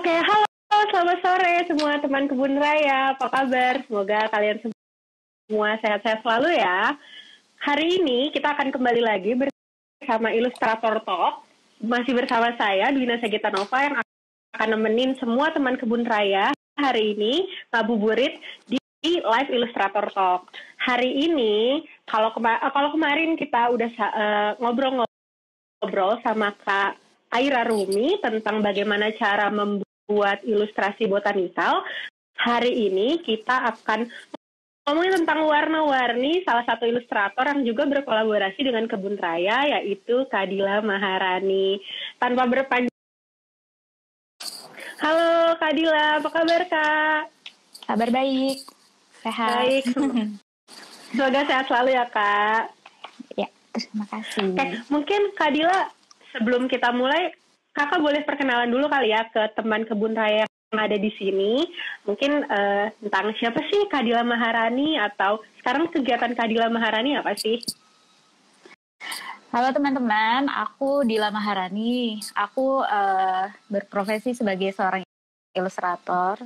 Oke, halo, selamat sore semua teman kebun raya. Apa kabar? Semoga kalian semua sehat-sehat selalu ya. Hari ini kita akan kembali lagi bersama Ilustrator Talk. Masih bersama saya, Dwina Sagitanova, yang akan nemenin semua teman kebun raya hari ini ngabuburit di live Ilustrator Talk. Hari ini, kalau kemarin kita udah ngobrol sama Kak Aira Rumi tentang bagaimana cara membuat ilustrasi botanikal. Hari ini kita akan ngomongin tentang warna-warni salah satu ilustrator yang juga berkolaborasi dengan Kebun Raya, yaitu Kak Dila Maharani. Tanpa berpanjang, halo Kak Dila, apa kabar Kak? Kabar baik, sehat. Baik, semoga sehat selalu ya Kak. Ya, terima kasih. Oke, mungkin Kak Dila, sebelum kita mulai, Kakak boleh perkenalan dulu kali ya ke teman kebun raya yang ada di sini. Mungkin tentang siapa sih Kak Dila Maharani, atau sekarang kegiatan Kak Dila Maharani apa sih? Halo teman-teman, aku Dila Maharani. Aku berprofesi sebagai seorang ilustrator.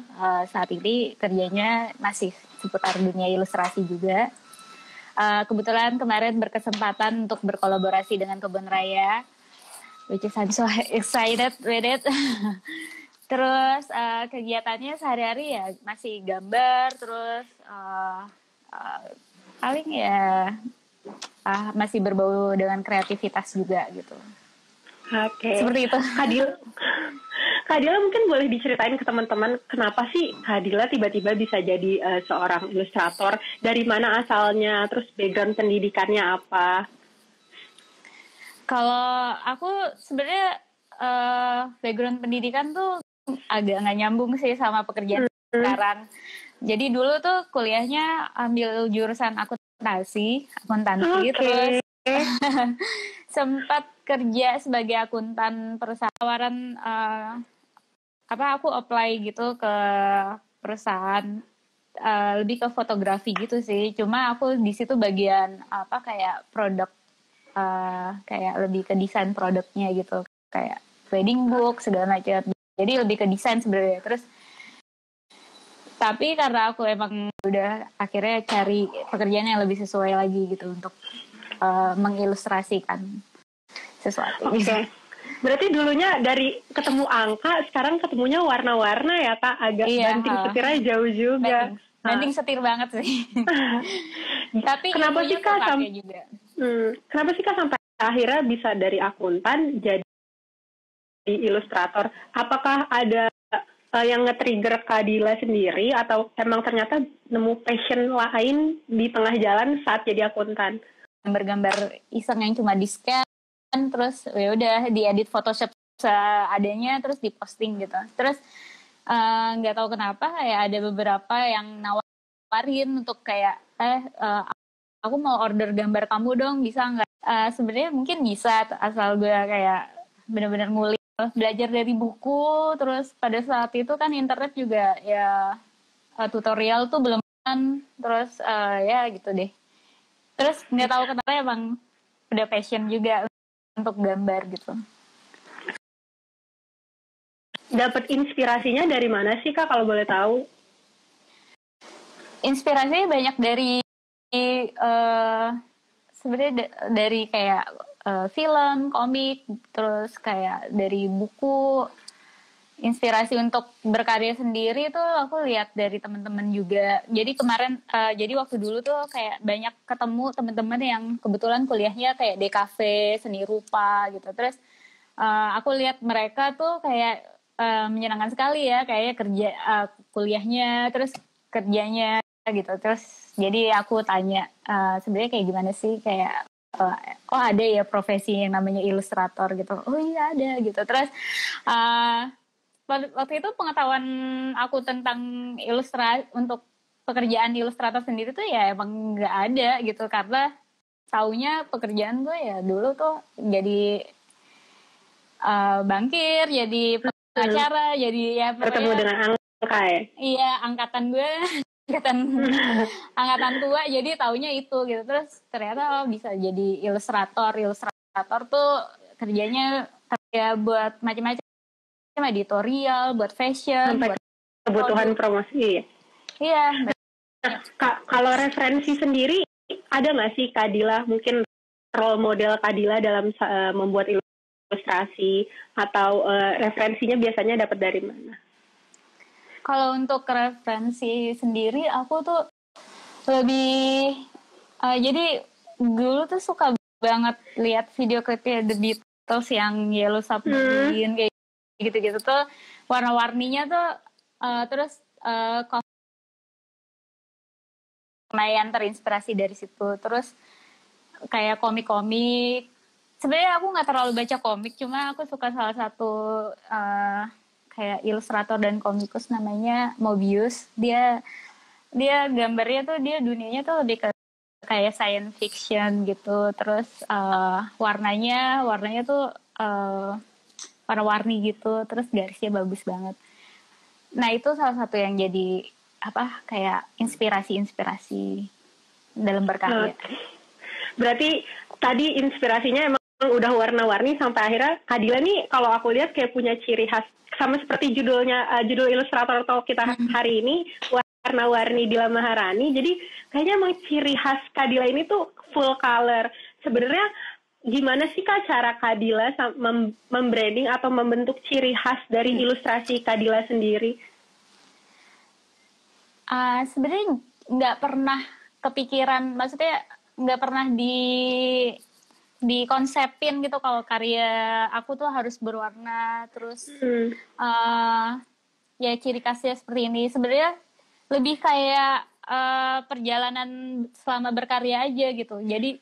Saat ini kerjanya masih seputar dunia ilustrasi juga. Kebetulan kemarin berkesempatan untuk berkolaborasi dengan Kebun Raya, which is I'm so excited with it. Terus kegiatannya sehari-hari ya masih gambar, terus paling ya masih berbau dengan kreativitas juga gitu. Oke. Seperti itu. Kak Dila mungkin boleh diceritain ke teman-teman kenapa sih Kak Dila tiba-tiba bisa jadi seorang ilustrator, dari mana asalnya, terus background pendidikannya apa? Kalau aku sebenarnya background pendidikan tuh agak nggak nyambung sih sama pekerjaan sekarang. Jadi dulu tuh kuliahnya ambil jurusan akuntansi, terus sempat kerja sebagai akuntan perusahaan. Aku apply gitu ke perusahaan lebih ke fotografi gitu sih. Cuma aku di situ bagian kayak produk, kayak lebih ke desain produknya gitu, kayak wedding book segala macam. Jadi lebih ke desain sebenarnya. Terus tapi karena aku emang udah akhirnya cari pekerjaan yang lebih sesuai lagi gitu untuk mengilustrasikan sesuatu. Oke. Berarti dulunya dari ketemu angka, sekarang ketemunya warna-warna ya Kak, agak banting setirnya jauh juga. Banting setir banget sih. Tapi kenapa sih Kak juga. Kenapa sih Kak sampai akhirnya bisa dari akuntan jadi ilustrator? Apakah ada yang nge-trigger Kak Dila sendiri, atau emang ternyata nemu passion lain di tengah jalan saat jadi akuntan? Gambar-gambar iseng yang cuma di-scan, terus ya udah diedit Photoshop seadanya, terus diposting gitu. Terus nggak tahu kenapa kayak ada beberapa yang nawarin untuk kayak aku mau order gambar kamu dong, bisa nggak? Sebenarnya mungkin bisa, asal gue kayak benar-benar ngulik, belajar dari buku. Terus pada saat itu kan internet juga ya tutorial tuh belum kan, terus ya gitu deh. Terus nggak tahu kenapa emang udah passion juga untuk gambar gitu. Dapat inspirasinya dari mana sih Kak, kalau boleh tahu? Inspirasinya banyak dari sebenarnya dari kayak film, komik, terus kayak dari buku. Inspirasi untuk berkarya sendiri tuh aku lihat dari teman-teman juga. Jadi kemarin, jadi waktu dulu tuh kayak banyak ketemu teman-teman yang kebetulan kuliahnya kayak DKV, seni rupa gitu. Terus aku lihat mereka tuh kayak menyenangkan sekali ya, kayaknya kerja kuliahnya, terus kerjanya gitu. Terus jadi aku tanya sebenarnya kayak gimana sih, kayak oh ada ya profesi yang namanya ilustrator gitu. Oh iya ada gitu. Terus waktu itu pengetahuan aku tentang ilustrasi untuk pekerjaan ilustrator sendiri tuh ya emang nggak ada gitu, karena taunya pekerjaan gue ya dulu tuh jadi bankir, jadi pengacara, jadi ya bertemu dengan angka ya. Iya, angkatan gue angkatan tua, jadi taunya itu gitu. Terus ternyata bisa jadi ilustrator tuh kerjanya ya buat macam-macam. editorial, buat fashion, Sampai buat kebutuhan promosi. Iya. Nah, kalau referensi sendiri, ada nggak sih Kak Dila mungkin role model Kak Dila dalam membuat ilustrasi atau referensinya biasanya dapat dari mana? Kalau untuk referensi sendiri, aku tuh lebih jadi dulu tuh suka banget lihat video klipnya The Beatles yang Yellow Submarine kayak gitu-gitu tuh, warna-warninya tuh terus lumayan terinspirasi dari situ. Terus kayak komik-komik, sebenarnya aku nggak terlalu baca komik, cuma aku suka salah satu kayak ilustrator dan komikus namanya Mobius. Dia gambarnya tuh, dia dunianya tuh lebih ke kayak science fiction gitu. Terus warnanya tuh warna-warni gitu. Terus garisnya bagus banget. Nah itu salah satu yang jadi kayak inspirasi dalam berkarya. Berarti tadi inspirasinya emang udah warna-warni sampai akhirnya Kak Dila nih kalau aku lihat kayak punya ciri khas sama seperti judulnya judul ilustrator talk kita hari ini, warna-warni Dila Maharani. Jadi kayaknya emang ciri khas Kak Dila ini tuh full color. Sebenarnya gimana sih Kak cara Kak Dila membranding atau membentuk ciri khas dari ilustrasi Kak Dila sendiri? Sebenarnya nggak pernah kepikiran, maksudnya nggak pernah dikonsepin gitu kalau karya aku tuh harus berwarna terus ya ciri khasnya seperti ini. Sebenarnya lebih kayak perjalanan selama berkarya aja gitu. Jadi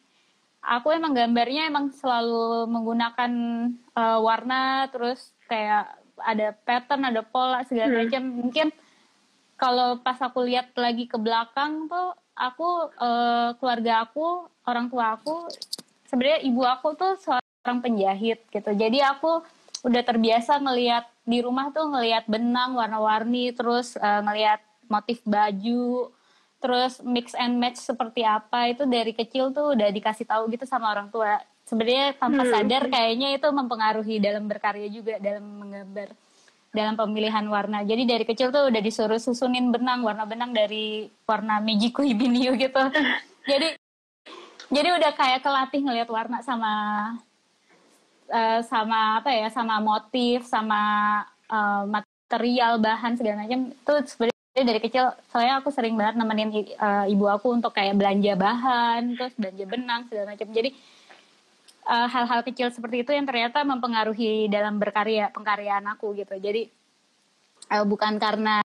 aku emang gambarnya emang selalu menggunakan warna, terus kayak ada pattern, ada pola segala macam. Mungkin kalau pas aku lihat lagi ke belakang tuh, aku keluarga aku, orang tua aku, sebenarnya ibu aku tuh seorang penjahit gitu. Jadi aku udah terbiasa ngelihat di rumah tuh, ngelihat benang warna-warni, terus ngelihat motif baju, terus mix and match seperti apa, itu dari kecil tuh udah dikasih tahu gitu sama orang tua. Sebenarnya tanpa sadar kayaknya itu mempengaruhi dalam berkarya juga, dalam menggambar, dalam pemilihan warna. Jadi dari kecil tuh udah disuruh susunin warna benang dari warna Meiji Kuibinio gitu. Jadi udah kayak kelatih ngelihat warna sama motif, sama material, bahan segala macam. Itu sebenarnya dari kecil, soalnya aku sering banget nemenin ibu aku untuk kayak belanja bahan, terus belanja benang segala macam. Jadi hal-hal kecil seperti itu yang ternyata mempengaruhi dalam pengkaryaan aku gitu. Jadi bukan karena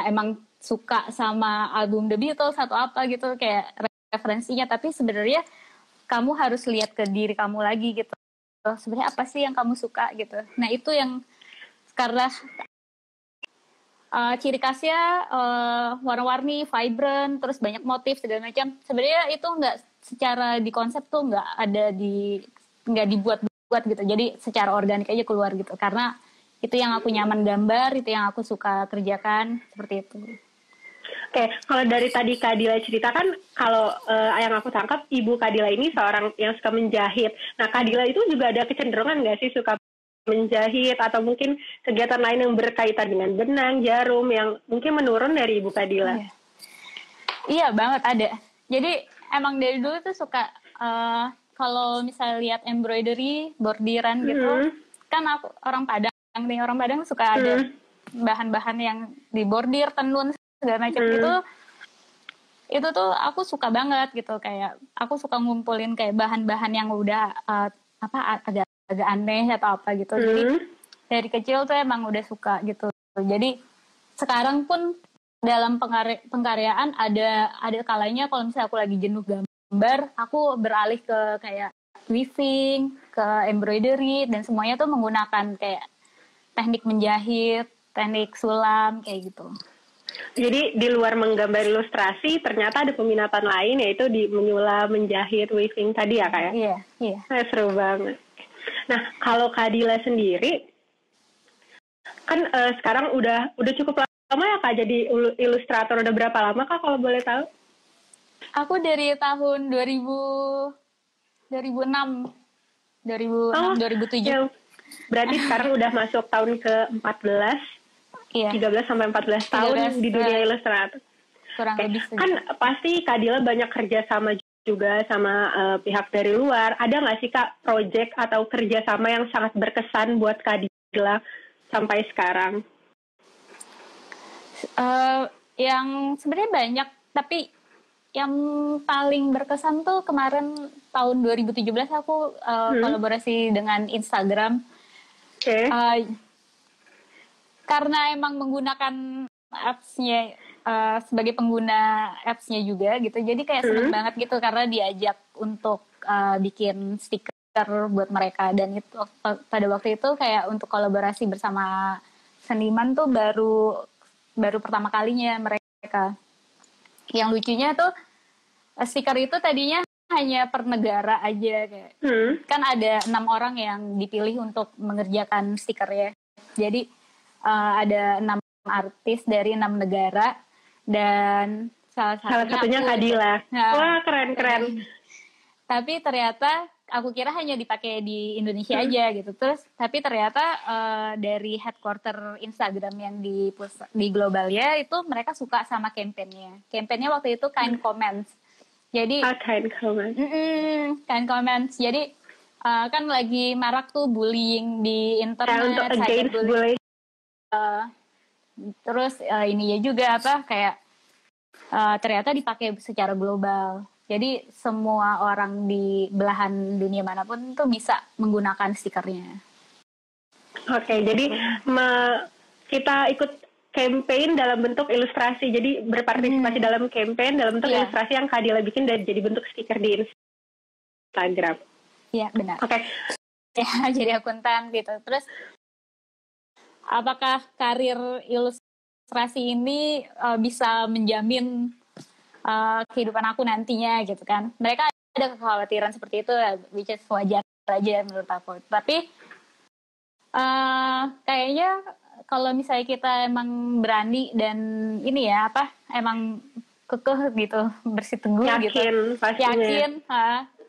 emang suka sama album The Beatles atau apa gitu kayak referensinya, tapi sebenarnya kamu harus lihat ke diri kamu lagi gitu. Sebenarnya apa sih yang kamu suka gitu. Nah itu yang karena ciri khasnya warna-warni, vibrant, terus banyak motif segala macam. Sebenarnya itu nggak secara di konsep tuh nggak dibuat gitu. Jadi secara organik aja keluar gitu. Karena itu yang aku nyaman gambar, itu yang aku suka kerjakan, seperti itu. Oke, kalau dari tadi Kak Dila ceritakan, kalau yang aku tangkap, Ibu Kak Dila ini seorang yang suka menjahit. Nah, Kak Dila itu juga ada kecenderungan nggak sih suka menjahit atau mungkin kegiatan lain yang berkaitan dengan benang, jarum yang mungkin menurun dari Ibu Kak Dila? Iya banget ada. Jadi emang dari dulu tuh suka kalau misalnya lihat embroidery, bordiran gitu, kan aku orang Padang suka ada bahan-bahan yang dibordir, tenun segala macam. Itu tuh aku suka banget gitu, kayak aku suka ngumpulin kayak bahan-bahan yang udah agak aneh atau apa gitu. Jadi dari kecil tuh emang udah suka gitu. Jadi sekarang pun dalam pengkaryaan ada kalanya kalau misalnya aku lagi jenuh gambar, aku beralih ke kayak weaving, ke embroidery, dan semuanya tuh menggunakan kayak teknik menjahit, teknik sulam kayak gitu. Jadi di luar menggambar ilustrasi, ternyata ada peminatan lain, yaitu di menyulam, menjahit, weaving tadi ya Kak ya? Iya. Seru banget. Nah, kalau Kak Dila sendiri, kan sekarang udah cukup lama ya Kak jadi ilustrator. Udah berapa lama Kak kalau boleh tahu? Aku dari tahun 2006, 2007. Berarti sekarang udah masuk tahun ke-14, Iya. 13 sampai 14 tahun di dunia ilustrator. Kurang lebih segitu. Kan pasti Kak Dila banyak kerja sama juga sama pihak dari luar. Ada nggak sih Kak project atau kerjasama yang sangat berkesan buat Kak Dila sampai sekarang? Yang sebenarnya banyak, tapi yang paling berkesan tuh kemarin tahun 2017 aku kolaborasi dengan Instagram. Oke. Karena emang menggunakan apps-nya sebagai pengguna apps-nya juga gitu. Jadi kayak seneng banget gitu karena diajak untuk bikin stiker buat mereka. Dan itu pada waktu itu kayak untuk kolaborasi bersama seniman tuh baru pertama kalinya mereka. Yang lucunya tuh stiker itu tadinya hanya per negara aja kayak. Kan ada 6 orang yang dipilih untuk mengerjakan stikernya. Jadi ada 6 artis dari 6 negara dan salah satunya Kak Dila. Wah, keren. Tapi ternyata aku kira hanya dipakai di Indonesia aja gitu. Terus tapi ternyata dari headquarter Instagram yang di globalnya itu mereka suka sama kampanyenya. Kampanyenya waktu itu Kind Comments. Jadi Kind Comments. Kind Comments. Jadi kan lagi marak tuh bullying di internet, untuk against bullying. Terus ininya juga kayak ternyata dipakai secara global. Jadi semua orang di belahan dunia manapun tuh bisa menggunakan stikernya. Oke, jadi kita ikut campaign dalam bentuk ilustrasi. Jadi berpartisipasi dalam campaign dalam bentuk ilustrasi yang Kak Dila bikin dan jadi bentuk stiker di Instagram. Iya, benar. Oke. Ya, jadi akuntan gitu. Terus apakah karir ilustrasi ini bisa menjamin kehidupan aku nantinya gitu kan? Mereka ada kekhawatiran seperti itu, which is wajar aja menurut aku. Tapi kayaknya kalau misalnya kita emang berani dan ini ya emang kekeh gitu, bersiteguh gitu, yakin,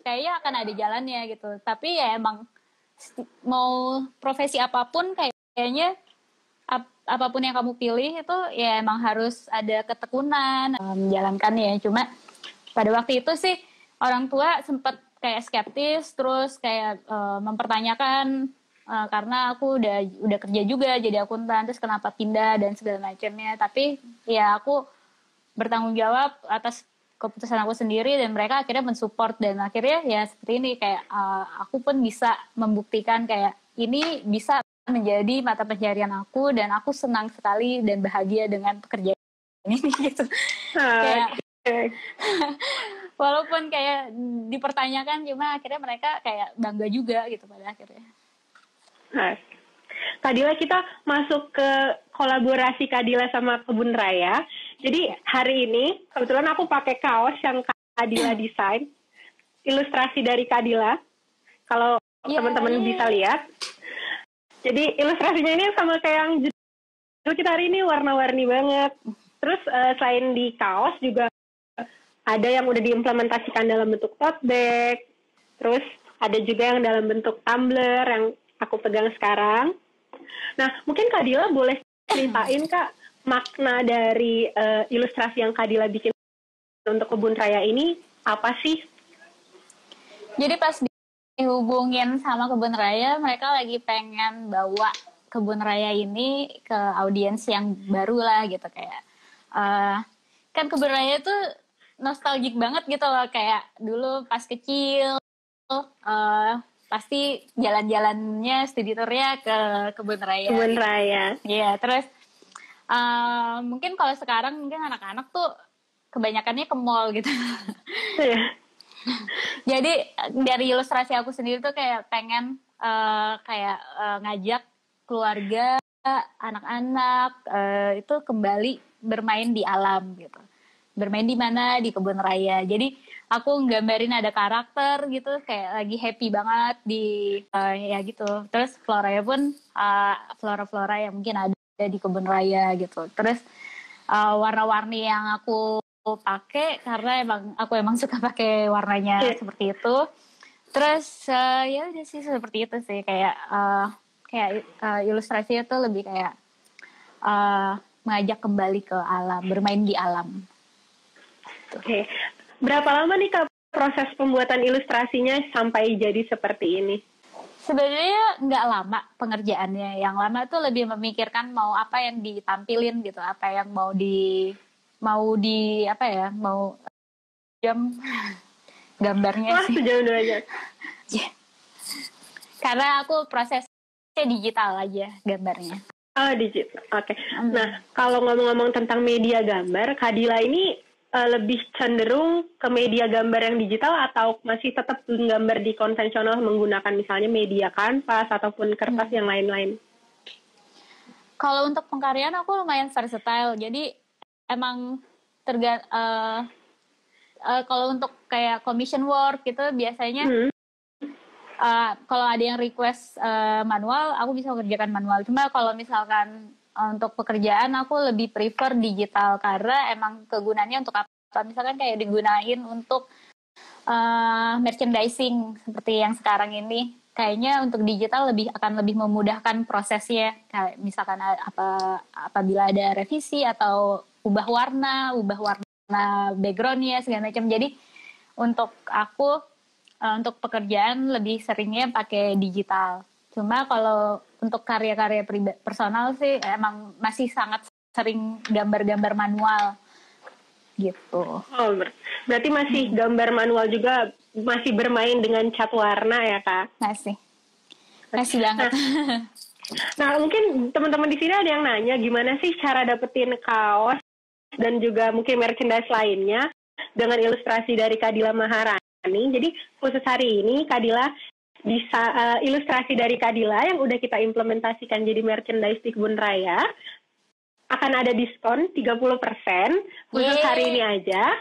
kayaknya akan ada jalannya gitu. Tapi ya emang mau profesi apapun kayaknya apapun yang kamu pilih itu ya emang harus ada ketekunan menjalankannya. Cuma pada waktu itu sih orang tua sempat kayak skeptis, terus kayak mempertanyakan karena aku udah kerja juga jadi akuntan, terus kenapa pindah dan segala macamnya. Tapi ya aku bertanggung jawab atas keputusan aku sendiri dan mereka akhirnya mensupport dan akhirnya ya seperti ini kayak aku pun bisa membuktikan kayak ini bisa menjadi mata pencarian aku dan aku senang sekali dan bahagia dengan pekerjaan ini gitu. Kayak walaupun kayak dipertanyakan cuma akhirnya mereka kayak bangga juga gitu pada akhirnya. Kak Dila, kita masuk ke kolaborasi Kak Dila sama Kebun Raya. Jadi hari ini kebetulan aku pakai kaos yang Kak Dila desain, ilustrasi dari Kak Dila. Kalau teman-teman bisa lihat. Jadi ilustrasinya ini sama kayak yang judul kita hari ini, warna-warni banget. Terus selain di kaos juga ada yang udah diimplementasikan dalam bentuk tote bag. Terus ada juga yang dalam bentuk tumbler yang aku pegang sekarang. Nah, mungkin Kak Dila boleh ceritain Kak makna dari ilustrasi yang Kak Dila bikin untuk Kebun Raya ini apa sih? Jadi pas dihubungin sama Kebun Raya, mereka lagi pengen bawa Kebun Raya ini ke audiens yang baru lah gitu kayak. Kan Kebun Raya tuh nostalgic banget gitu loh, kayak dulu pas kecil pasti jalan-jalannya studi tournya ke Kebun Raya. Kebun Raya. Iya, terus mungkin kalau sekarang mungkin anak-anak tuh kebanyakannya ke mall gitu. Jadi dari ilustrasi aku sendiri tuh kayak pengen ngajak keluarga, anak-anak itu kembali bermain di alam gitu. Bermain di mana? Di Kebun Raya. Jadi aku nggambarin ada karakter gitu kayak lagi happy banget di ya gitu. Terus floranya pun flora-flora yang mungkin ada di Kebun Raya gitu. Terus warna-warni yang aku pakai karena aku emang suka pakai warnanya seperti itu. Terus ya udah sih seperti itu sih kayak kayak ilustrasinya tuh lebih kayak mengajak kembali ke alam, bermain di alam. Oke. Berapa lama nih Kak proses pembuatan ilustrasinya sampai jadi seperti ini? Sebenarnya nggak lama pengerjaannya. Yang lama tuh lebih memikirkan mau apa yang ditampilin gitu, apa yang mau jam gambarnya. Wah, sih. sejauh 2 jam. Karena aku prosesnya digital aja gambarnya. Oh, digital. Oke. Nah, kalau ngomong-ngomong tentang media gambar, Kak Dila ini lebih cenderung ke media gambar yang digital atau masih tetap gambar di konvensional menggunakan misalnya media kanvas ataupun kertas yang lain-lain? Kalau untuk pengkaryaan aku lumayan versatile, jadi emang kalau untuk kayak commission work gitu biasanya kalau ada yang request manual, aku bisa kerjakan manual. Cuma kalau misalkan untuk pekerjaan aku lebih prefer digital karena emang kegunaannya untuk apa? Misalkan kayak digunain untuk merchandising seperti yang sekarang ini. Kayaknya untuk digital akan lebih memudahkan prosesnya. Kayak misalkan apabila ada revisi atau ubah warna backgroundnya segala macam. Jadi untuk aku untuk pekerjaan lebih seringnya pakai digital. Cuma kalau untuk karya-karya personal sih emang masih sangat sering gambar-gambar manual gitu. Oh, berarti masih gambar manual juga, masih bermain dengan cat warna ya Kak? Masih banget. Nah, mungkin teman-teman di sini ada yang nanya gimana sih cara dapetin kaos dan juga mungkin merchandise lainnya dengan ilustrasi dari Kak Dila Maharani. Jadi khusus hari ini Kak Dila bisa ilustrasi dari Kak Dila yang udah kita implementasikan jadi merchandise di Kebun Raya akan ada diskon 30% khusus hari ini aja.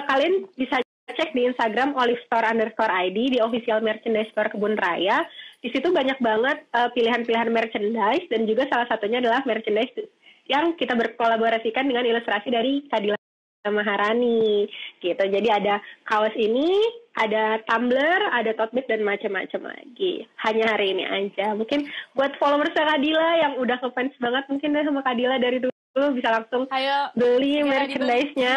Kalian bisa cek di Instagram olivestore_id di official merchandise store Kebun Raya. Di situ banyak banget pilihan-pilihan merchandise dan juga salah satunya adalah merchandise yang kita berkolaborasikan dengan ilustrasi dari Kak Dila Maharani gitu. Jadi ada kaos ini, ada tumbler, ada tote bag dan macam-macam lagi. Hanya hari ini aja. Mungkin buat followers Kak Dila yang udah ngefans banget mungkin deh sama Kak Dila dari dulu bisa langsung beli merchandise-nya.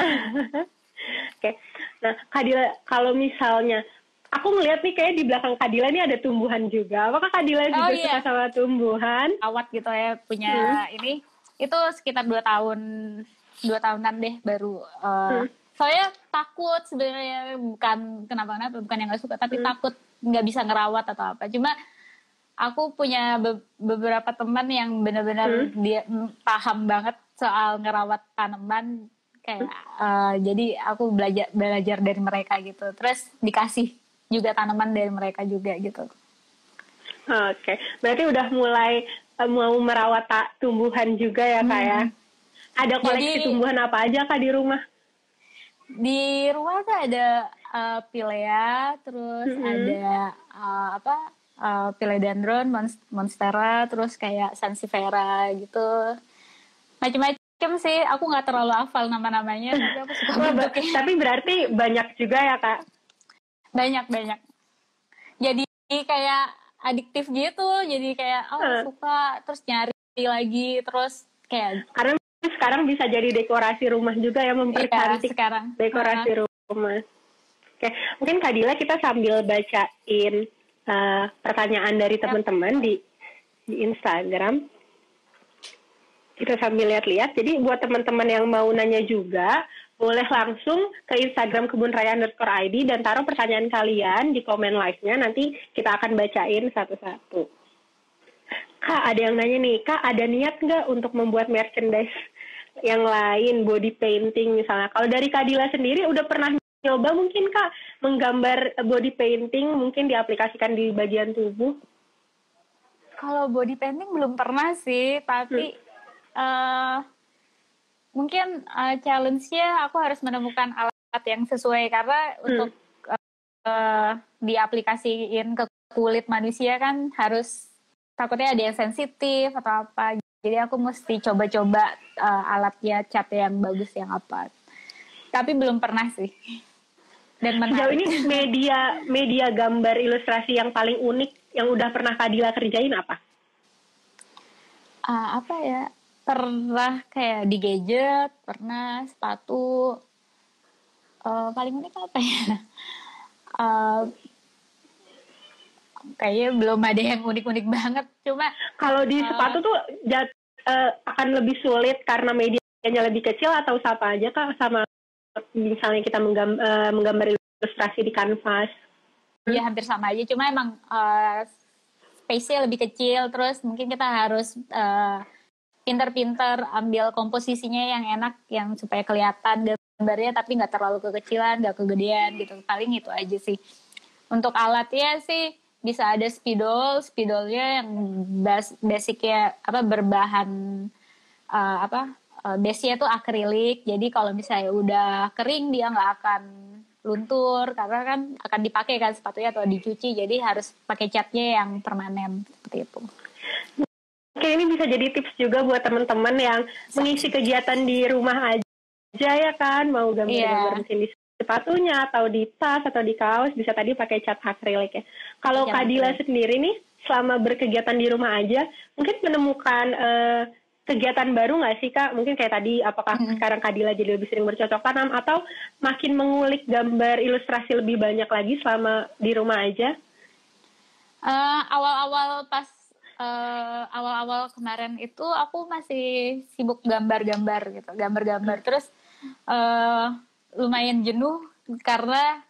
Oke. Nah, Kak Dila kalau misalnya aku ngeliat nih kayak di belakang Kak Dila ini ada tumbuhan juga. Apakah Kak Dila juga suka sama tumbuhan? Awat gitu ya punya ini. Itu sekitar 2 tahunan deh baru. Soalnya takut sebenarnya, bukan kenapa-kenapa, bukan yang nggak suka, tapi takut nggak bisa ngerawat atau apa. Cuma aku punya beberapa teman yang benar-benar dia paham banget soal ngerawat tanaman, kayak jadi aku belajar dari mereka gitu. Terus dikasih juga tanaman dari mereka juga gitu. Oke, berarti udah mulai mau merawat tumbuhan juga ya Kak ya? Ada koleksi tumbuhan apa aja Kak di rumah? Di rumah tuh ada pilea, terus ada philodendron, monstera, terus kayak sansevieria gitu. Macam-macam sih. Aku nggak terlalu hafal nama-namanya, tapi aku suka bentuknya. Tapi berarti banyak juga ya Kak? Banyak. Jadi kayak adiktif gitu. Jadi kayak suka, terus nyari lagi, terus kayak. Karena sekarang bisa jadi dekorasi rumah juga ya, mempercantik dekorasi rumah. Oke, mungkin Kak Dila kita sambil bacain pertanyaan dari teman-teman di Instagram. Kita sambil lihat-lihat. Jadi buat teman-teman yang mau nanya juga, boleh langsung ke Instagram kebunraya_id dan taruh pertanyaan kalian di komen live-nya. Nanti kita akan bacain satu-satu. Kak, ada yang nanya nih, Kak ada niat nggak untuk membuat merchandise yang lain, body painting misalnya? Kalau dari Kak Dila sendiri udah pernah nyoba mungkin Kak menggambar body painting, mungkin diaplikasikan di bagian tubuh? Kalau body painting belum pernah sih, tapi mungkin challenge-nya aku harus menemukan alat yang sesuai, karena untuk diaplikasiin ke kulit manusia kan harus, takutnya ada yang sensitif atau apa. Jadi aku mesti coba-coba alatnya, cat yang bagus yang apa. Tapi belum pernah sih. Dan menarik. Sejauh ini media gambar ilustrasi yang paling unik yang udah pernah Kak Dila kerjain apa? Apa ya? Pernah kayak di gadget, pernah sepatu. Paling unik apa ya? Uh, Kayaknya belum ada yang unik-unik banget. Cuma kalau di sepatu tuh akan lebih sulit karena medianya lebih kecil atau sama aja Kak sama misalnya kita menggambar ilustrasi di kanvas? Ya hampir sama aja. Cuma emang space-nya lebih kecil. Terus mungkin kita harus pinter-pinter ambil komposisinya yang enak, yang supaya kelihatan gambarnya tapi nggak terlalu kekecilan, nggak kegedean gitu. Paling itu aja sih. Untuk alatnya sih bisa ada spidolnya yang basicnya berbahan base-nya tuh akrilik. Jadi kalau misalnya udah kering dia nggak akan luntur karena kan akan dipakai kan sepatunya atau dicuci. Jadi harus pakai catnya yang permanen seperti itu. Oke, ini bisa jadi tips juga buat teman-teman yang mengisi kegiatan di rumah aja ya kan, mau gambar-gambar mungkin di sepatunya atau di tas atau di kaos, bisa tadi pakai cat akrilik ya. Kalau Kak Dila sendiri nih, selama berkegiatan di rumah aja, mungkin menemukan kegiatan baru nggak sih Kak? Mungkin kayak tadi, apakah sekarang Kak Dila jadi lebih sering bercocok tanam atau makin mengulik gambar ilustrasi lebih banyak lagi selama di rumah aja? Awal-awal kemarin itu aku masih sibuk gambar-gambar gitu, gambar-gambar. Terus lumayan jenuh karena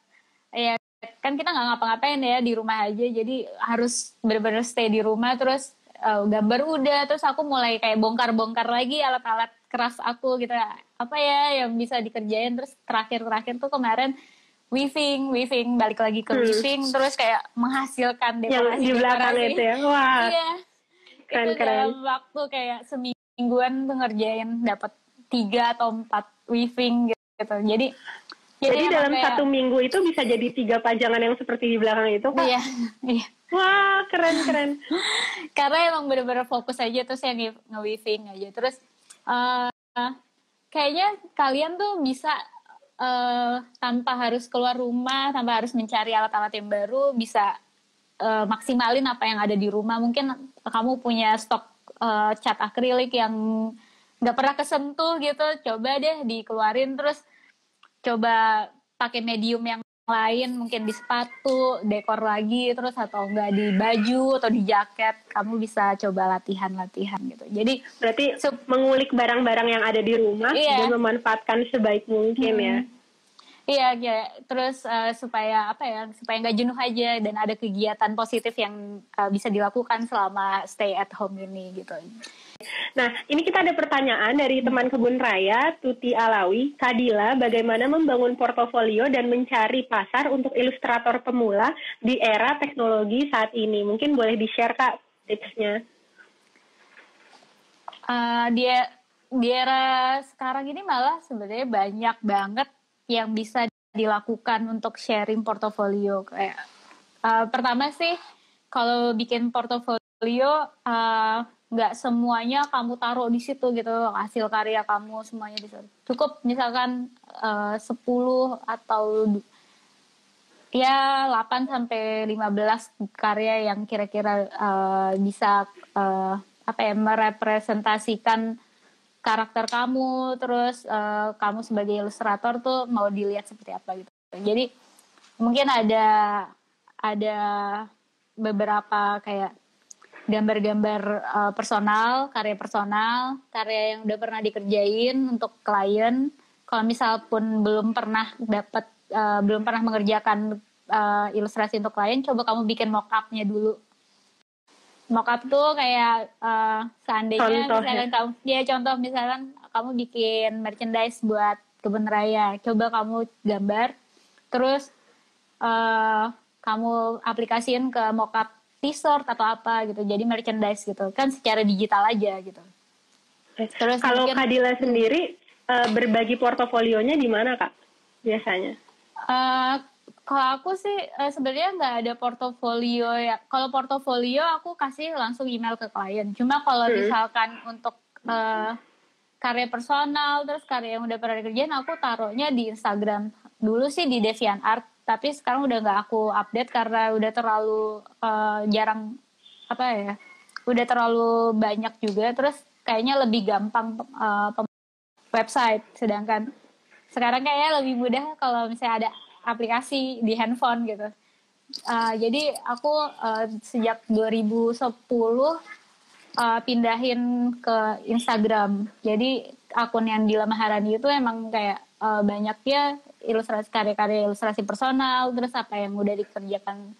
ya kan kita nggak ngapa-ngapain ya di rumah aja, jadi harus benar-benar stay di rumah. Terus gambar udah, terus aku mulai kayak bongkar-bongkar lagi alat-alat craft aku gitu, apa ya yang bisa dikerjain. Terus terakhir tuh kemarin weaving balik lagi ke weaving, terus kayak menghasilkan dekorasi di belakang itu ya. Wah, iya, keren. Dalam waktu kayak semingguan tuh ngerjain dapat 3 atau 4 weaving gitu. Jadi dalam kayak, 1 minggu itu bisa jadi 3 pajangan yang seperti di belakang itu Kak? Iya. Wah, keren. Karena emang bener-bener fokus aja, terus yang nge-weaving aja. Terus kayaknya kalian tuh bisa tanpa harus keluar rumah, tanpa harus mencari alat-alat yang baru, bisa maksimalin apa yang ada di rumah. Mungkin kamu punya stok cat akrilik yang nggak pernah kesentuh gitu, coba deh dikeluarin. Terus coba pakai medium yang lain, mungkin di sepatu, dekor lagi, terus atau enggak di baju atau di jaket, kamu bisa coba latihan gitu. Jadi berarti mengulik barang-barang yang ada di rumah dan memanfaatkan sebaik mungkin ya. Iya. Terus supaya nggak jenuh aja dan ada kegiatan positif yang bisa dilakukan selama stay at home ini gitu. Nah, ini kita ada pertanyaan dari teman kebun raya, Tuti Alawi. Kak Dila, bagaimana membangun portofolio dan mencari pasar untuk ilustrator pemula di era teknologi saat ini? Mungkin boleh di-share Kak tipsnya. Di era sekarang ini malah sebenarnya banyak banget yang bisa dilakukan untuk sharing portofolio. Kayak pertama sih, kalau bikin portofolio nggak semuanya kamu taruh di situ gitu, hasil karya kamu semuanya di situ. Cukup misalkan 10 atau ya 8 sampai 15 karya yang kira-kira bisa merepresentasikan karakter kamu. Terus kamu sebagai ilustrator tuh mau dilihat seperti apa gitu. Jadi mungkin ada beberapa kayak gambar-gambar personal, karya yang udah pernah dikerjain untuk klien. Kalau misal pun belum pernah mengerjakan ilustrasi untuk klien, coba kamu bikin mock-up-nya dulu. Mock-up tuh kayak seandainya misalkan kamu bikin merchandise buat kebun raya, coba kamu gambar, terus kamu aplikasiin ke mock-up t-shirt atau apa gitu, jadi merchandise gitu kan secara digital aja gitu. Terus kalau Kak Dila sendiri berbagi portofolionya di mana Kak biasanya? Kalau aku sih sebenarnya nggak ada portofolio ya. Kalau portofolio aku kasih langsung email ke klien. Cuma kalau misalkan untuk karya personal terus karya yang udah pernah dikerjain, aku taruhnya di Instagram. Dulu sih di DeviantArt, tapi sekarang udah nggak aku update karena udah terlalu jarang udah terlalu banyak juga, terus kayaknya lebih gampang website, sedangkan sekarang kayaknya lebih mudah kalau misalnya ada aplikasi di handphone gitu. Jadi aku sejak 2010 pindahin ke Instagram. Jadi akun yang di Maharani itu emang kayak banyaknya karya-karya ilustrasi personal, terus apa yang udah dikerjakan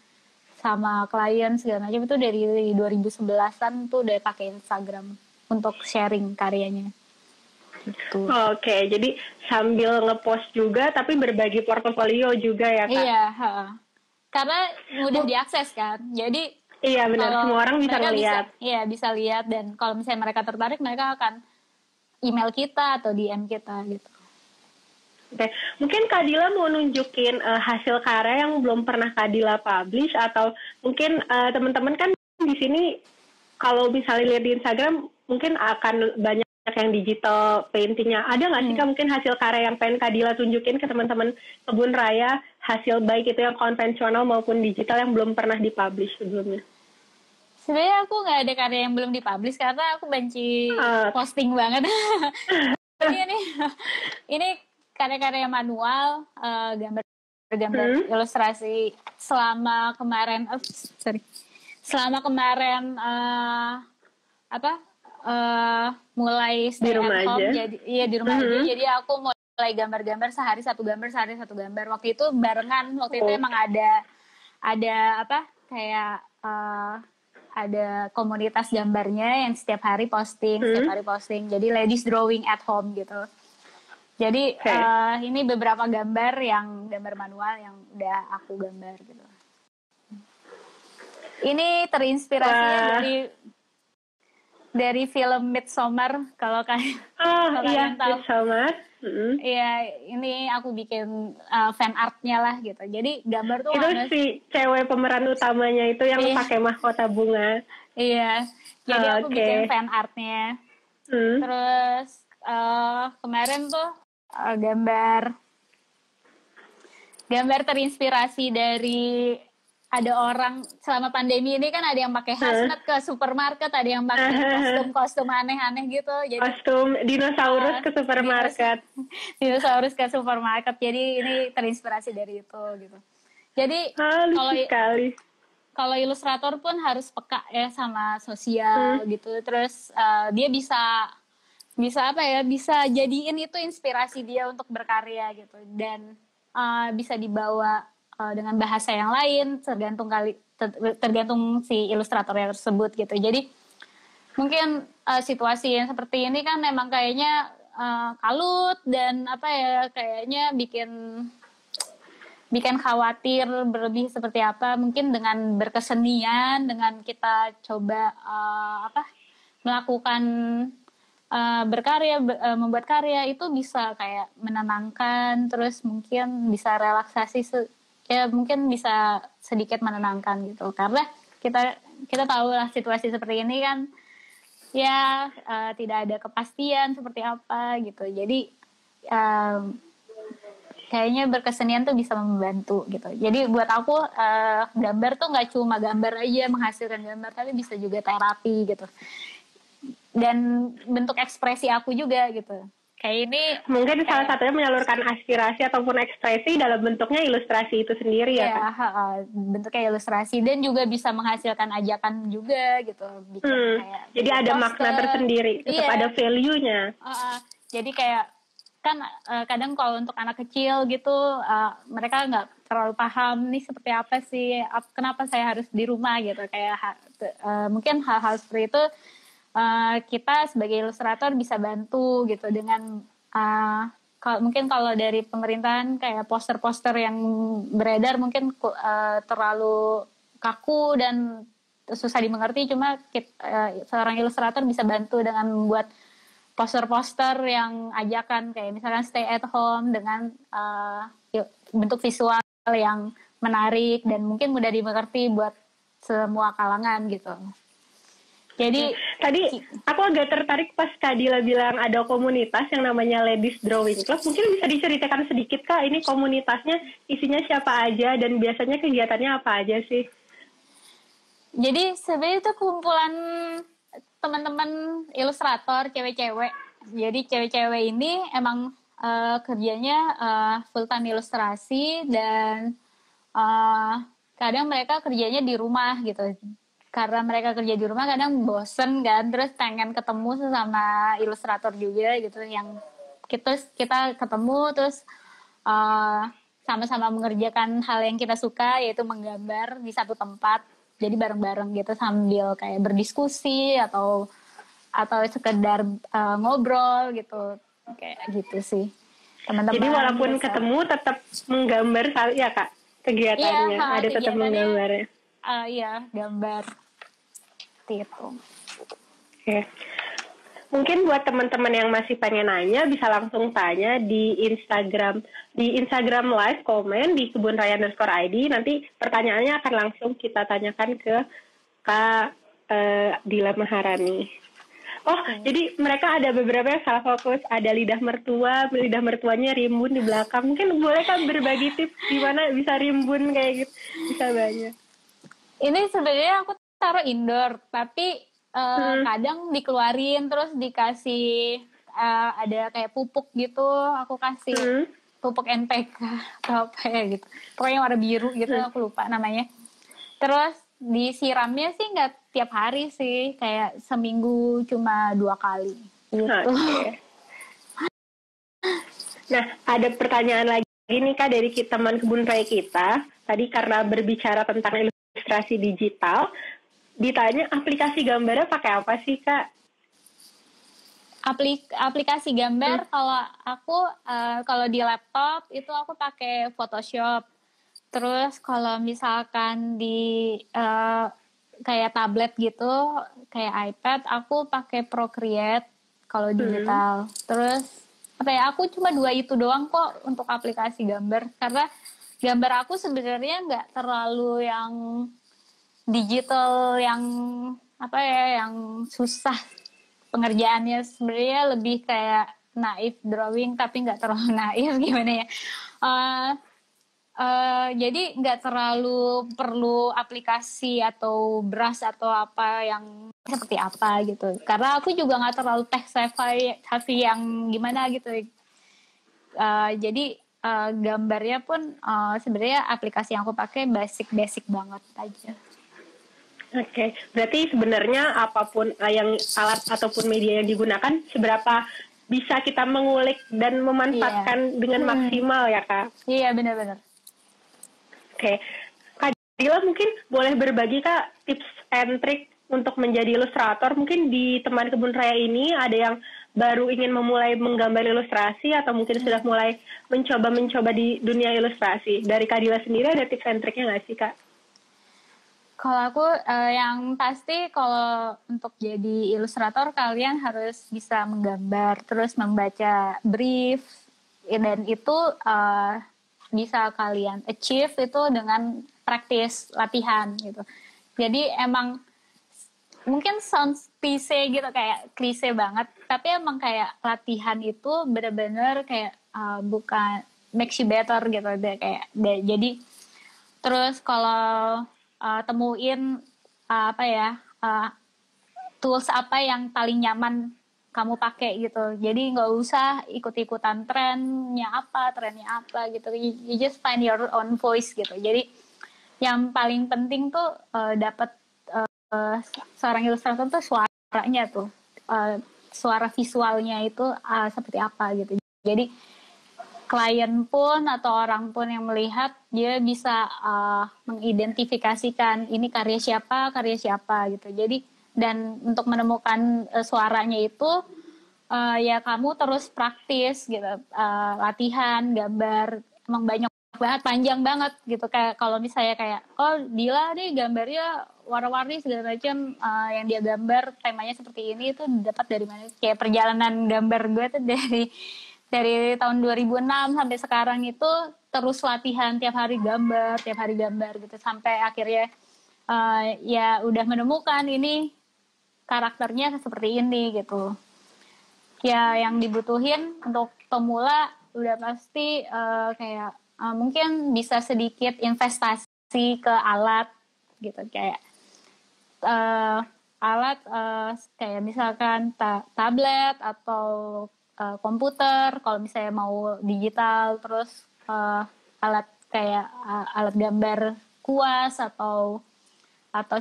sama klien segala macam itu dari 2011-an tuh udah pakai Instagram untuk sharing karyanya. Gitu. Oke, jadi sambil ngepost juga tapi berbagi portofolio juga ya, Kak? Iya, karena mudah diakses kan. Jadi iya benar, semua orang bisa ngelihat. Iya, bisa lihat, dan kalau misalnya mereka tertarik, mereka akan email kita atau DM kita gitu. Oke, mungkin Kak Dila mau nunjukin hasil karya yang belum pernah Kak Dila publish, atau mungkin teman-teman kan di sini kalau misalnya lihat di Instagram mungkin akan banyak yang digital paintingnya. Ada nggak sih Kak mungkin hasil karya yang pengen Kak Dila tunjukin ke teman-teman Kebun Raya, hasil baik itu yang konvensional maupun digital yang belum pernah dipublish sebelumnya? Sebenarnya aku nggak ada karya yang belum dipublish karena aku benci posting banget. Jadi ini karya-karya manual, gambar-gambar ilustrasi selama kemarin mulai stay at home, jadi iya di rumah aja. Jadi aku mulai gambar-gambar sehari satu gambar. Waktu itu barengan, waktu itu emang ada ada komunitas gambarnya yang setiap hari posting. Jadi ladies drawing at home gitu. Jadi ini beberapa gambar manual yang udah aku gambar gitu. Ini terinspirasinya dari film Midsommar, kalau kalian tahu. Midsommar. Iya, ini aku bikin fan artnya lah gitu. Jadi gambar tuh itu si cewek pemeran utamanya itu yang pakai mahkota bunga. Iya, jadi aku bikin fan artnya. Terus kemarin tuh gambar terinspirasi dari ada orang selama pandemi ini kan ada yang pakai hazmat ke supermarket, ada yang pakai kostum aneh-aneh gitu. Jadi kostum dinosaurus ke supermarket. Dinosaurus ke supermarket. Jadi ini terinspirasi dari itu gitu. Jadi kalau ilustrator pun harus peka ya sama sosial gitu. Terus dia bisa jadiin itu inspirasi dia untuk berkarya gitu, dan bisa dibawa dengan bahasa yang lain tergantung si ilustrator yang tersebut gitu. Jadi mungkin situasi yang seperti ini kan memang kayaknya kalut dan kayaknya bikin khawatir berlebih seperti apa. Mungkin dengan berkesenian, dengan kita coba melakukan membuat karya itu bisa kayak menenangkan, terus mungkin bisa relaksasi mungkin bisa sedikit menenangkan gitu, karena kita tahu lah situasi seperti ini kan ya tidak ada kepastian seperti apa gitu. Jadi kayaknya berkesenian tuh bisa membantu gitu. Jadi buat aku gambar tuh nggak cuma gambar aja menghasilkan gambar, tapi bisa juga terapi gitu, dan bentuk ekspresi aku juga gitu. Kayak ini mungkin salah satunya menyalurkan aspirasi ataupun ekspresi dalam bentuknya ilustrasi itu sendiri ya kan? Bentuknya ilustrasi, dan juga bisa menghasilkan ajakan juga gitu. Jadi ada makna tersendiri, tetap ada value-nya. Jadi kayak kan kadang kalau untuk anak kecil gitu mereka nggak terlalu paham nih seperti apa sih, kenapa saya harus di rumah gitu, kayak mungkin hal-hal seperti itu kita sebagai ilustrator bisa bantu gitu dengan mungkin kalau dari pemerintahan kayak poster-poster yang beredar mungkin terlalu kaku dan susah dimengerti, cuma seorang ilustrator bisa bantu dengan membuat poster-poster yang ajakan kayak misalnya stay at home dengan bentuk visual yang menarik dan mungkin mudah dimengerti buat semua kalangan gitu. Jadi tadi aku agak tertarik pas Kak Dila bilang ada komunitas yang namanya Ladies Drawing Club. Mungkin bisa diceritakan sedikit Kak, ini komunitasnya isinya siapa aja dan biasanya kegiatannya apa aja sih? Jadi sebenarnya itu kumpulan teman-teman ilustrator cewek-cewek. Jadi cewek-cewek ini emang kerjanya full time ilustrasi dan kadang mereka kerjanya di rumah gitu. Karena mereka kerja di rumah kadang bosen kan, terus pengen ketemu sesama ilustrator juga gitu yang kita ketemu terus sama-sama mengerjakan hal yang kita suka, yaitu menggambar di satu tempat. Jadi bareng-bareng gitu sambil kayak berdiskusi atau sekedar ngobrol gitu, kayak gitu sih teman-teman. Jadi walaupun biasa. ketemu tetap menggambar ya Kak kegiatannya, Iya, ada tetap menggambarnya. Iya, gambar itu. Oke. Mungkin buat teman-teman yang masih pengen nanya bisa langsung tanya di Instagram live komen di kebunraya_id. Nanti pertanyaannya akan langsung kita tanyakan ke Kak Dila Maharani. Jadi mereka ada beberapa yang salah fokus, ada lidah mertuanya rimbun di belakang. Mungkin boleh Kak berbagi tips gimana bisa rimbun kayak gitu, bisa banyak. Ini sebenarnya aku taruh indoor, tapi kadang dikeluarin terus dikasih ada kayak pupuk gitu, aku kasih pupuk NPK atau apa ya gitu, pokoknya warna biru gitu, aku lupa namanya. Terus disiramnya sih nggak tiap hari sih, kayak seminggu cuma 2 kali gitu. Okay. Nah, ada pertanyaan lagi nih Kak dari teman kebun raya kita. Tadi karena berbicara tentang ilustrasi digital, ditanya aplikasi gambarnya pakai apa sih Kak? Aplikasi gambar kalau aku kalau di laptop itu aku pakai Photoshop. Terus kalau misalkan di kayak tablet gitu, kayak iPad, aku pakai Procreate kalau digital. Terus apa ya? Aku cuma 2 itu doang kok untuk aplikasi gambar, karena gambar aku sebenarnya nggak terlalu yang digital yang apa ya, yang susah pengerjaannya. Sebenarnya lebih kayak naif drawing, tapi nggak terlalu naif gimana ya. Jadi nggak terlalu perlu aplikasi atau brush atau apa yang seperti apa gitu. Karena aku juga nggak terlalu tech savvy yang gimana gitu. Jadi gambarnya pun sebenarnya aplikasi yang aku pakai basic banget aja. Oke, berarti sebenarnya apapun yang alat ataupun media yang digunakan, seberapa bisa kita mengulik dan memanfaatkan dengan maksimal ya Kak? Iya, benar-benar. Oke, Kak Dila mungkin boleh berbagi Kak tips and trick untuk menjadi ilustrator. Mungkin di teman kebun raya ini ada yang baru ingin memulai menggambar ilustrasi atau mungkin sudah mulai mencoba di dunia ilustrasi. Dari Kak Dila sendiri ada tips and tricknya nggak sih Kak? Kalau aku yang pasti kalau untuk jadi ilustrator kalian harus bisa menggambar, terus membaca brief, dan itu bisa kalian achieve itu dengan praktis latihan gitu. Jadi emang mungkin sound klise gitu, kayak klise banget, tapi emang kayak latihan itu benar-benar kayak bukan makes you better gitu deh, kayak deh. Jadi terus kalau temuin tools apa yang paling nyaman kamu pakai gitu. Jadi nggak usah ikut-ikutan trennya apa gitu. You just find your own voice gitu. Jadi yang paling penting tuh dapat seorang ilustrator tuh suaranya tuh, suara visualnya itu seperti apa gitu. Jadi klien pun atau orang pun yang melihat, dia bisa mengidentifikasikan ini karya siapa gitu. Jadi dan untuk menemukan suaranya itu ya kamu terus praktis gitu, latihan gambar, emang banyak banget, panjang banget gitu. Kayak kalau misalnya kayak Dila nih gambarnya warna-warni segala macam, yang dia gambar temanya seperti ini, itu dapat dari mana? Kayak perjalanan gambar gue tuh dari tahun 2006 sampai sekarang itu terus latihan tiap hari gambar gitu, sampai akhirnya ya udah menemukan ini karakternya seperti ini gitu. Ya yang dibutuhin untuk pemula udah pasti kayak mungkin bisa sedikit investasi ke alat gitu, kayak alat kayak misalkan tablet atau komputer kalau misalnya mau digital, terus alat kayak alat gambar kuas atau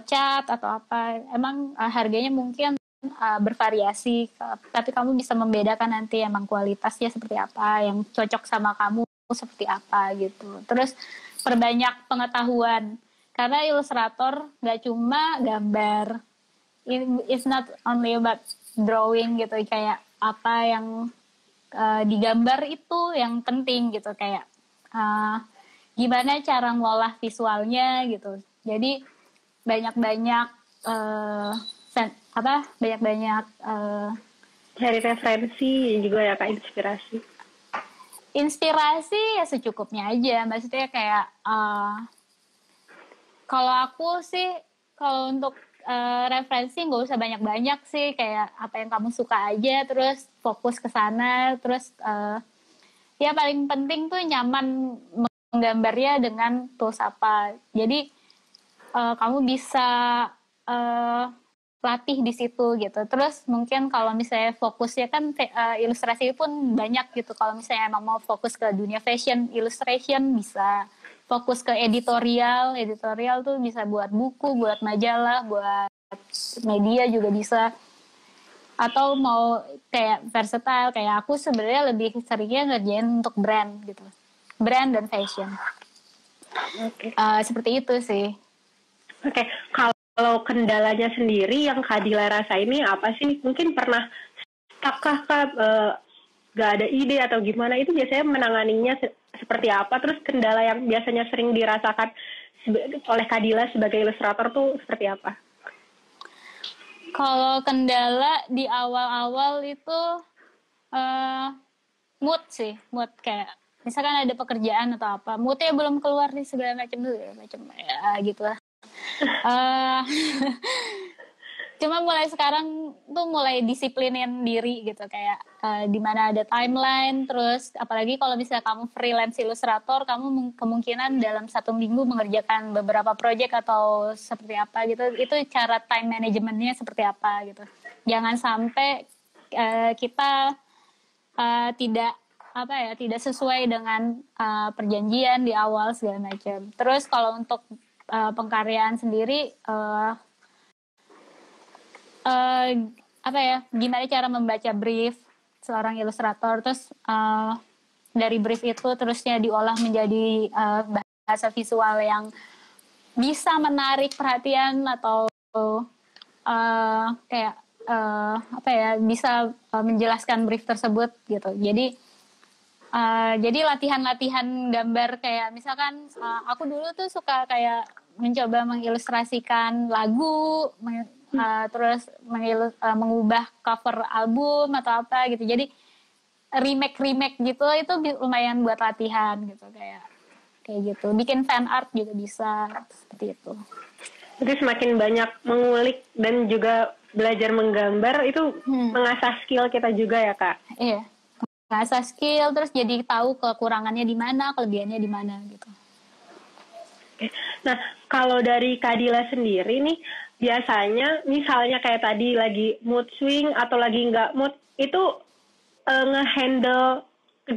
cat atau apa. Emang harganya mungkin bervariasi, tapi kamu bisa membedakan nanti emang kualitasnya seperti apa, yang cocok sama kamu seperti apa gitu. Terus perbanyak pengetahuan, karena ilustrator nggak cuma gambar, it's not only about drawing gitu, kayak apa yang digambar itu yang penting gitu, kayak gimana cara ngolah visualnya gitu. Jadi banyak-banyak banyak-banyak Cari referensi juga ya Kak, inspirasi ya secukupnya aja. Maksudnya kayak kalau aku sih, kalau untuk referensi nggak usah banyak-banyak sih, kayak apa yang kamu suka aja, terus fokus ke sana, terus ya paling penting tuh nyaman menggambarnya dengan tools apa. Jadi kamu bisa latih di situ gitu. Terus mungkin kalau misalnya fokusnya kan ilustrasi pun banyak gitu. Kalau misalnya emang mau fokus ke dunia fashion, illustration bisa. Fokus ke editorial tuh bisa buat buku, buat majalah, buat media juga bisa. Atau mau kayak versatile, kayak aku sebenarnya lebih seringnya ngerjain untuk brand gitu. Brand dan fashion. Oke. Seperti itu sih. Oke, kalau kendalanya sendiri yang Kak Dila rasa ini apa sih? Mungkin pernah stuck-kah gak ada ide atau gimana? Itu biasanya menanganinya seperti apa? Terus kendala yang biasanya sering dirasakan oleh Kak Dila sebagai ilustrator tuh seperti apa? Kalau kendala di awal-awal itu mood kayak misalkan ada pekerjaan atau apa, moodnya belum keluar nih segala macam ya gitu lah. Cuma mulai sekarang tuh mulai disiplinin diri gitu, kayak di mana ada timeline, terus apalagi kalau misalnya kamu freelance ilustrator, kamu kemungkinan dalam 1 minggu mengerjakan beberapa project atau seperti apa gitu. Itu cara time managementnya seperti apa gitu. Jangan sampai kita tidak sesuai dengan perjanjian di awal segala macam. Terus kalau untuk pengkaryaan sendiri gimana cara membaca brief seorang ilustrator, terus dari brief itu terusnya diolah menjadi bahasa visual yang bisa menarik perhatian atau bisa menjelaskan brief tersebut gitu. Jadi latihan-latihan gambar, kayak misalkan aku dulu tuh suka kayak mencoba mengilustrasikan lagu, terus mengubah cover album atau apa gitu. Jadi remake gitu, itu lumayan buat latihan gitu, kayak gitu. Bikin fan art juga bisa seperti itu. Jadi semakin banyak mengulik dan juga belajar menggambar itu mengasah skill kita juga ya Kak? Iya, mengasah skill, terus jadi tahu kekurangannya di mana, kelebihannya di mana gitu. Nah, kalau dari Kak Dila sendiri nih, biasanya misalnya kayak tadi lagi mood swing atau lagi nggak mood, itu nge-handle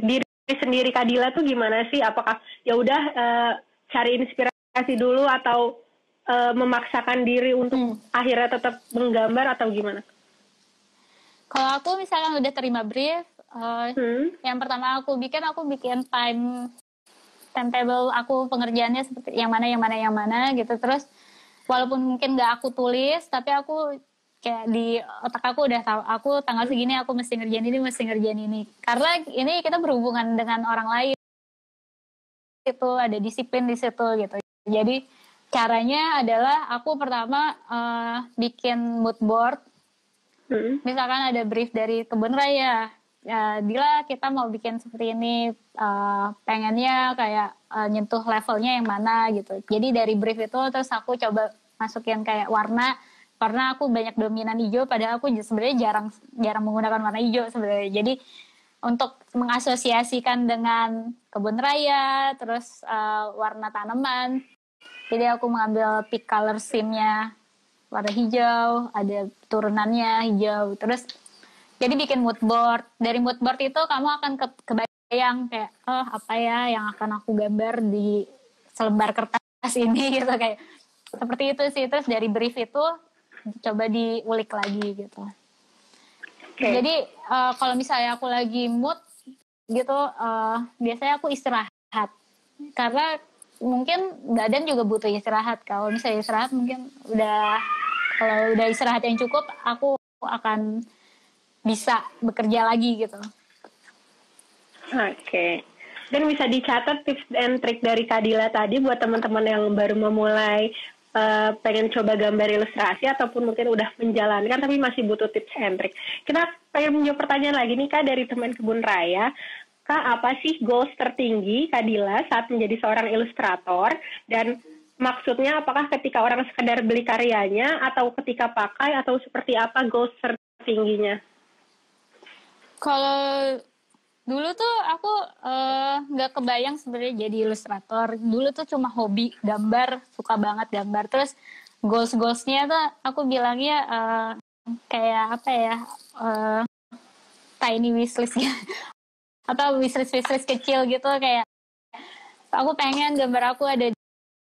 diri sendiri Kak Dila tuh gimana sih? Apakah ya udah cari inspirasi dulu atau memaksakan diri untuk akhirnya tetap menggambar atau gimana? Kalau aku misalkan udah terima brief, yang pertama aku bikin timetable aku pengerjaannya seperti yang mana gitu. Terus walaupun mungkin nggak aku tulis, tapi aku kayak di otak aku udah tahu, aku tanggal segini aku mesti ngerjain ini. Karena ini kita berhubungan dengan orang lain, itu ada disiplin di situ gitu. Jadi caranya adalah aku pertama bikin mood board. Misalkan ada brief dari kebun raya, Dila kita mau bikin seperti ini, pengennya kayak nyentuh levelnya yang mana gitu. Jadi dari brief itu terus aku coba masukin kayak warna Karena aku banyak dominan hijau, padahal aku sebenarnya jarang menggunakan warna hijau sebenarnya. Jadi untuk mengasosiasikan dengan kebun raya, terus warna tanaman, jadi aku mengambil pick color scheme-nya warna hijau, ada turunannya hijau, terus jadi bikin mood board. Dari mood board itu kamu akan kebayang kayak, oh apa ya yang akan aku gambar di selembar kertas ini gitu, kayak seperti itu sih. Terus dari brief itu coba diulik lagi gitu. Okay. Jadi kalau misalnya aku lagi mood gitu, biasanya aku istirahat. Karena mungkin badan juga butuh istirahat. Kalau misalnya istirahat mungkin kalau udah istirahat yang cukup, aku akan bisa bekerja lagi gitu. Oke. Dan bisa dicatat tips and trick dari Kadila tadi buat teman-teman yang baru memulai pengen coba gambar ilustrasi ataupun mungkin udah menjalankan tapi masih butuh tips and trick. Kita pengen menjawab pertanyaan lagi nih Kak dari teman kebun raya. Kak, apa sih goals tertinggi Kadila saat menjadi seorang ilustrator? Dan maksudnya apakah ketika orang sekedar beli karyanya atau ketika pakai atau seperti apa goals tertingginya? Kalau dulu tuh aku nggak kebayang sebenarnya jadi ilustrator. Dulu tuh cuma hobi gambar, suka banget gambar. Terus goals-goalsnya tuh aku bilangnya kayak apa ya, tiny wishlist gitu. Atau wishlist kecil gitu, kayak aku pengen gambar aku ada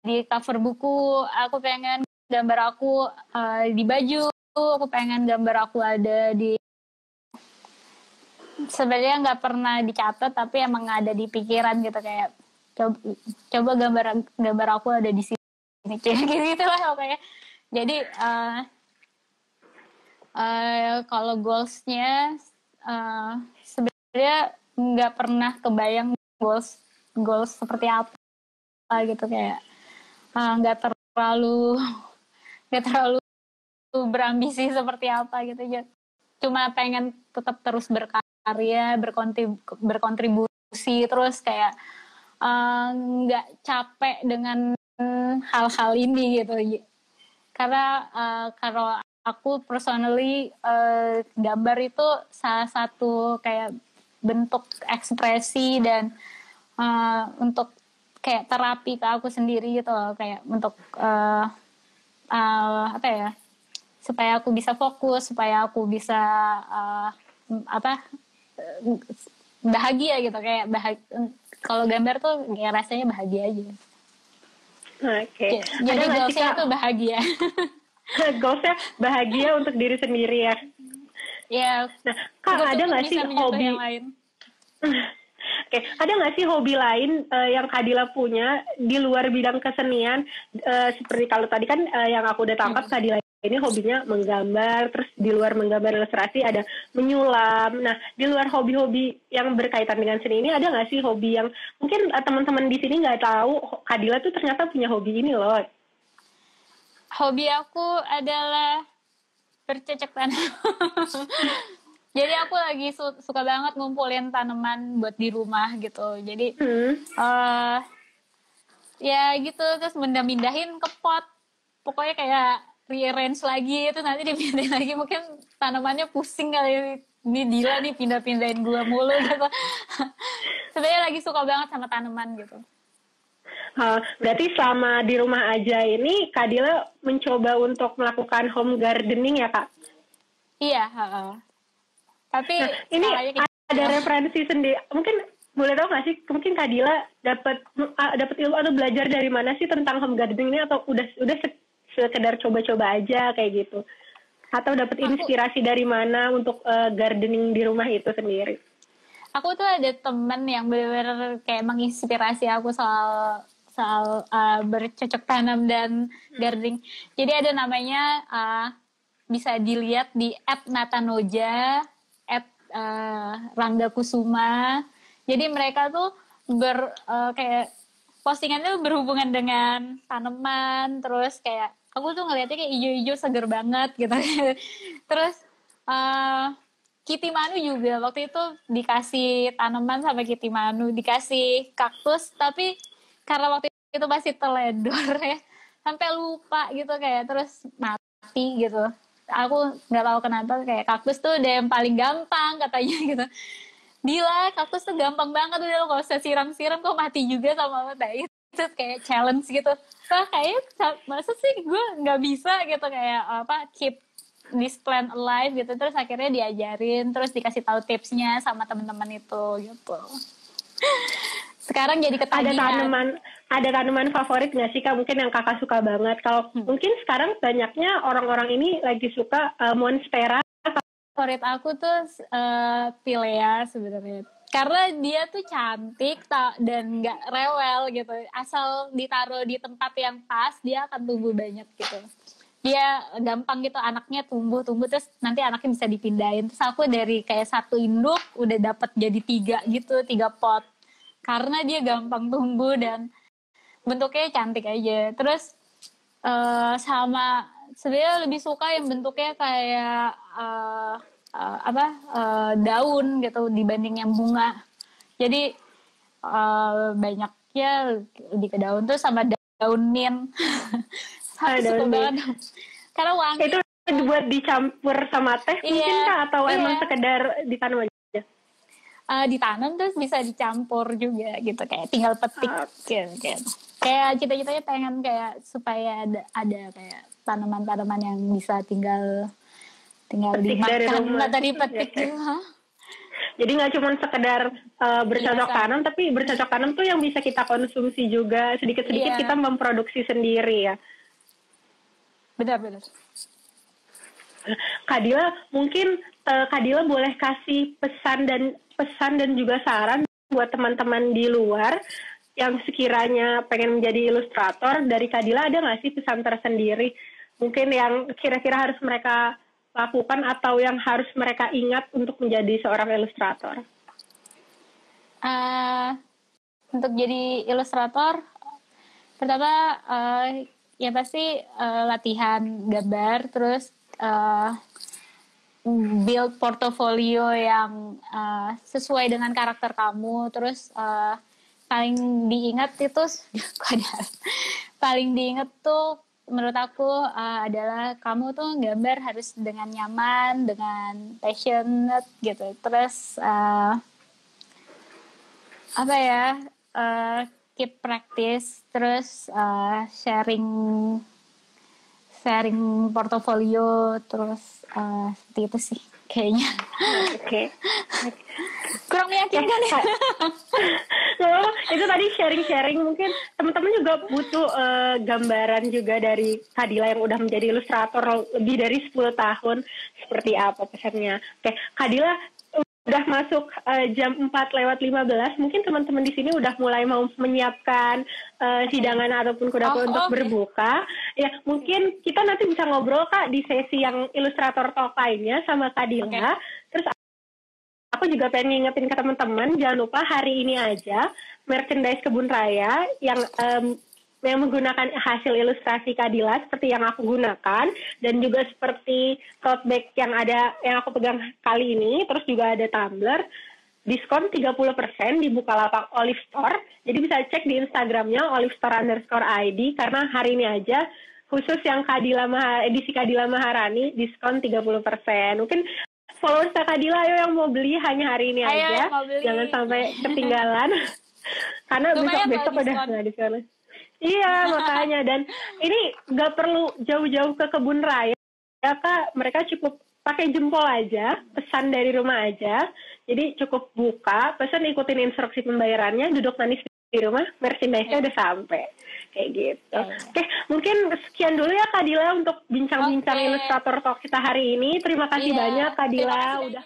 di cover buku, aku pengen gambar aku di baju, aku pengen gambar aku ada di, sebenarnya nggak pernah dicatat tapi emang ada di pikiran gitu, kayak coba gambar aku ada di sini kayak gitu lah pokoknya. Jadi kalau goalsnya sebenarnya nggak pernah kebayang goals seperti apa gitu, kayak nggak terlalu berambisi seperti apa gitu ya. Cuma pengen tetap terus berkarya, berkontribusi, terus kayak nggak capek dengan hal-hal ini gitu. Karena kalau aku personally gambar itu salah satu kayak bentuk ekspresi dan untuk kayak terapi ke aku sendiri gitu loh, kayak untuk apa ya, supaya aku bisa fokus, supaya aku bisa bahagia gitu, kayak kalau gambar tuh ya rasanya bahagia aja. Oke. Jadi goalsnya tuh bahagia. Goalsnya bahagia untuk diri sendiri ya. Ya. Nah, Kak, ada nggak sih hobi yang lain? Oke, ada nggak sih hobi lain yang Kadila punya di luar bidang kesenian? Seperti kalau tadi kan yang aku udah tangkap, Kadila ini hobinya menggambar, terus di luar menggambar ilustrasi ada menyulam. Nah, di luar hobi-hobi yang berkaitan dengan seni ini, ada nggak sih hobi yang mungkin teman-teman di sini nggak tahu, Kadila tuh ternyata punya hobi ini loh? Hobi aku adalah bercocok tanam. Jadi aku lagi suka banget ngumpulin tanaman buat di rumah gitu. Jadi ya gitu, terus mindahin ke pot. Pokoknya kayak rearrange lagi itu, nanti dipindahin lagi, mungkin tanamannya pusing kali, ini Dila nih pindahin gua mulu gitu. Sebenarnya lagi suka banget sama tanaman gitu. Berarti selama di rumah aja ini Kadila mencoba untuk melakukan home gardening ya Kak? Iya. Tapi ini ada referensi sendiri. Mungkin boleh tahu nggak sih, mungkin Kadila dapat ilmu atau belajar dari mana sih tentang home gardening ini, atau udah sekedar coba-coba aja kayak gitu, atau dapat inspirasi dari mana untuk gardening di rumah itu sendiri? Aku tuh ada temen yang benar-benar kayak menginspirasi aku soal bercocok tanam dan gardening. Jadi ada namanya, bisa dilihat di @natanoja, @Rangga Kusuma. Jadi mereka tuh kayak postingannya berhubungan dengan tanaman, terus kayak aku tuh ngeliatnya kayak hijau-hijau seger banget gitu. Terus Kitty Manu juga waktu itu dikasih tanaman sama Kitty Manu, dikasih kaktus, tapi karena waktu itu masih teledor ya, sampai lupa gitu, kayak terus mati gitu. Aku nggak tahu kenapa kayak kaktus tuh udah yang paling gampang katanya gitu. Gila, kaktus tuh gampang banget, udah lo gak usah siram-siram kok mati juga sama lo. Nah itu kayak challenge gitu. Wah kayaknya masa sih gue nggak bisa gitu kayak keep this plant alive gitu. Terus akhirnya diajarin, terus dikasih tahu tipsnya sama teman-teman itu gitu. Sekarang jadi ketagihan. Ada tanaman favorit nggak sih Kak? Mungkin yang Kakak suka banget. Kalau mungkin sekarang banyaknya orang-orang ini lagi suka monstera. Favorit aku tuh Pilea sebenarnya. Karena dia tuh cantik dan nggak rewel gitu. Asal ditaruh di tempat yang pas, dia akan tumbuh banyak gitu. Dia gampang gitu, anaknya tumbuh terus nanti anaknya bisa dipindahin. Terus aku dari kayak 1 induk udah dapat jadi 3 gitu, 3 pot. Karena dia gampang tumbuh dan bentuknya cantik aja. Terus sama sebenarnya lebih suka yang bentuknya kayak daun gitu dibanding yang bunga. Jadi banyaknya lebih ke daun tuh sama daun mint. Aku suka banget karena wangi. Itu buat dicampur sama teh mungkin Kak atau emang sekedar ditanam aja? Ditanam terus bisa dicampur juga gitu, kayak tinggal petik gitu. Kayak cita-citanya pengen kayak supaya ada kayak tanaman-tanaman yang bisa tinggal dimakan atau dipetik gitu. Jadi nggak cuma sekedar bercocok tanam, tapi bercocok tanam tuh yang bisa kita konsumsi juga, sedikit-sedikit kita memproduksi sendiri ya. Benar. Kak Dila, mungkin Kak Dila boleh kasih pesan dan juga saran buat teman-teman di luar yang sekiranya pengen menjadi ilustrator. Dari Kak Dila ada nggak sih pesan tersendiri mungkin yang kira-kira harus mereka lakukan atau yang harus mereka ingat untuk menjadi seorang ilustrator? Untuk jadi ilustrator, pertama ya pasti latihan gambar, terus build portofolio yang sesuai dengan karakter kamu. Terus paling diingat tuh menurut aku adalah kamu tuh gambar harus dengan nyaman, dengan passionate gitu. Terus keep practice, terus sharing portofolio, terus seperti itu sih kayaknya. Oke. Kurang meyakinkan ya. Itu tadi sharing mungkin teman-teman juga butuh gambaran juga dari Kak Dila yang udah menjadi ilustrator lebih dari 10 tahun, seperti apa pesannya. Oke, Kak Dila udah masuk jam 4:15, mungkin teman-teman di sini udah mulai mau menyiapkan hidangan ataupun kudapan untuk berbuka. Ya, mungkin kita nanti bisa ngobrol Kak di sesi yang ilustrator talk lainnya sama Kak Dila. Terus aku juga pengen ngingetin ke teman-teman, jangan lupa hari ini aja merchandise Kebun Raya yang menggunakan hasil ilustrasi Kak Dila seperti yang aku gunakan, dan juga seperti tote bag yang aku pegang kali ini, terus juga ada tumbler, diskon 30% di Bukalapak Olive Store. Jadi bisa cek di Instagramnya olivestore_id, karena hari ini aja khusus yang edisi Kak Dila Maharani diskon 30%. Mungkin followers Kak Dila ayo yang mau beli hanya hari ini aja, jangan sampai ketinggalan. Karena besok udah nggak diskon. Iya, makanya. Dan ini nggak perlu jauh-jauh ke Kebun Raya ya Kak, mereka cukup pakai jempol aja, pesan dari rumah aja. Jadi cukup buka, pesan, ikutin instruksi pembayarannya, duduk manis di rumah, merchandise-nya udah sampai. Kayak gitu. Oke, mungkin sekian dulu ya Kak Dila untuk bincang-bincang ilustrator talk kita hari ini. Terima kasih banyak Kak Dila udah